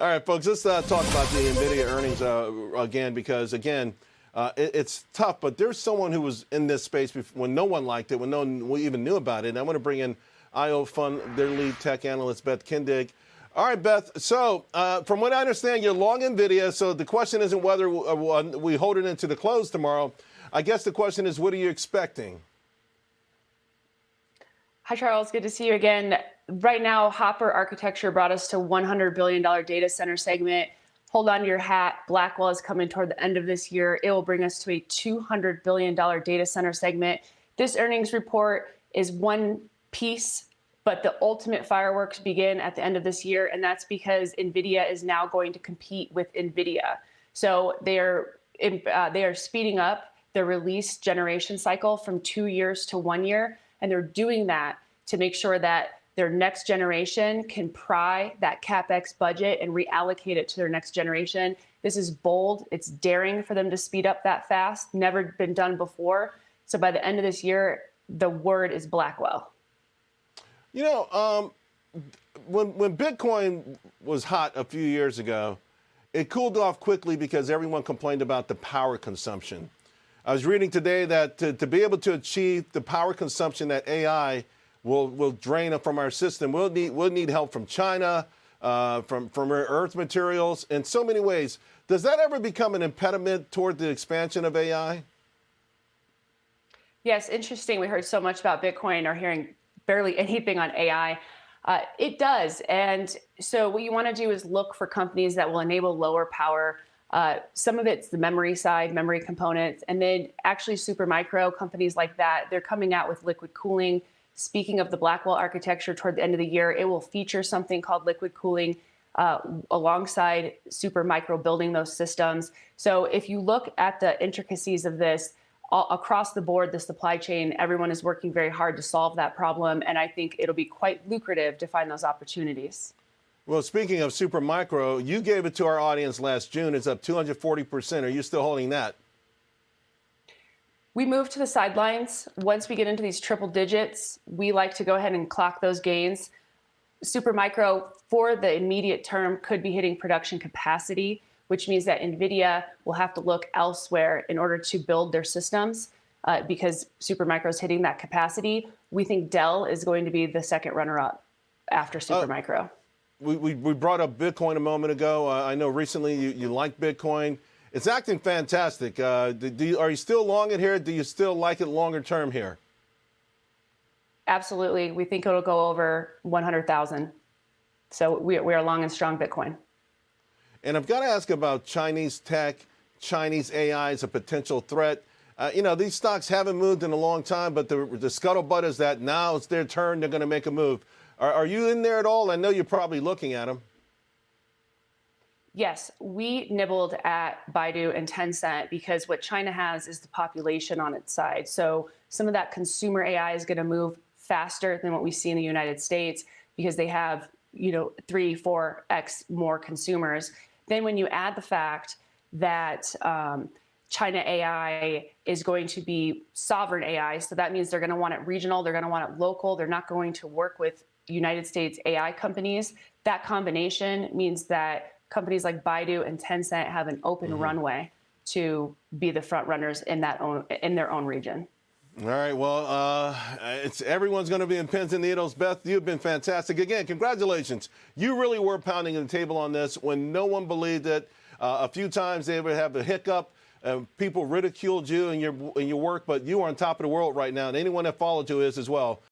All right, folks, let's talk about the Nvidia earnings again, because, again, it's tough. But there's someone who was in this space before, when no one liked it, when no one even knew about it. And I want to bring in IO Fund, their lead tech analyst, Beth Kindig. All right, Beth. So from what I understand, you're long Nvidia. So the question isn't whether we hold it into the close tomorrow. I guess the question is, what are you expecting? Hi, Charles. Good to see you again. Right now, Hopper Architecture brought us to $100 billion data center segment. Hold on to your hat. Blackwell is coming toward the end of this year. It will bring us to a $200 billion data center segment. This earnings report is one piece, but the ultimate fireworks begin at the end of this year, and that's because Nvidia is now going to compete with Nvidia. So they are speeding up the release generation cycle from 2 years to 1 year, and they're doing that to make sure that their next generation can pry that CapEx budget and reallocate it to their next generation. This is bold. It's daring for them to speed up that fast. Never been done before. So by the end of this year, the word is Blackwell. You know, when Bitcoin was hot a few years ago, it cooled off quickly because everyone complained about the power consumption. I was reading today that to be able to achieve the power consumption that AI will drain from our system, we'll need help from China, from rare earth materials, in so many ways. Does that ever become an impediment toward the expansion of AI? Yes, interesting. We heard so much about Bitcoin, are hearing barely anything on AI. It does. And so what you want to do is look for companies that will enable lower power. Some of it's the memory side, memory components, and then actually Supermicro, companies like that, they're coming out with liquid cooling. Speaking of the Blackwell architecture, toward the end of the year, it will feature something called liquid cooling alongside Supermicro building those systems. So if you look at the intricacies of this, across the board, the supply chain, everyone is working very hard to solve that problem. And I think it'll be quite lucrative to find those opportunities. Well, speaking of Supermicro, you gave it to our audience last June. It's up 240%. Are you still holding that? We move to the sidelines. Once we get into these triple digits, we like to go ahead and clock those gains. Supermicro, for the immediate term, could be hitting production capacity, which means that Nvidia will have to look elsewhere in order to build their systems because Supermicro is hitting that capacity. We think Dell is going to be the second runner-up after Supermicro. We brought up Bitcoin a moment ago. I know recently you liked Bitcoin. It's acting fantastic. Are you still long it here? Do you still like it longer term here? Absolutely. We think it'll go over 100,000. So we are long and strong Bitcoin. And I've got to ask about Chinese tech, Chinese AI as a potential threat. You know, these stocks haven't moved in a long time, but the scuttlebutt is that now it's their turn. They're going to make a move. Are you in there at all? I know you're probably looking at them. Yes, we nibbled at Baidu and Tencent because what China has is the population on its side. So some of that consumer AI is going to move faster than what we see in the United States because they have, 3-4x more consumers. Then when you add the fact that China AI is going to be sovereign AI, so that means they're going to want it regional, they're going to want it local, they're not going to work with United States AI companies. That combination means that companies like Baidu and Tencent have an open runway to be the front runners in their own region. All right. Well, everyone's going to be in pins and needles. Beth, you've been fantastic. Again, congratulations. You really were pounding the table on this when no one believed it. A few times they would have a hiccup. People ridiculed you and your work, but you are on top of the world right now, and anyone that followed you is as well.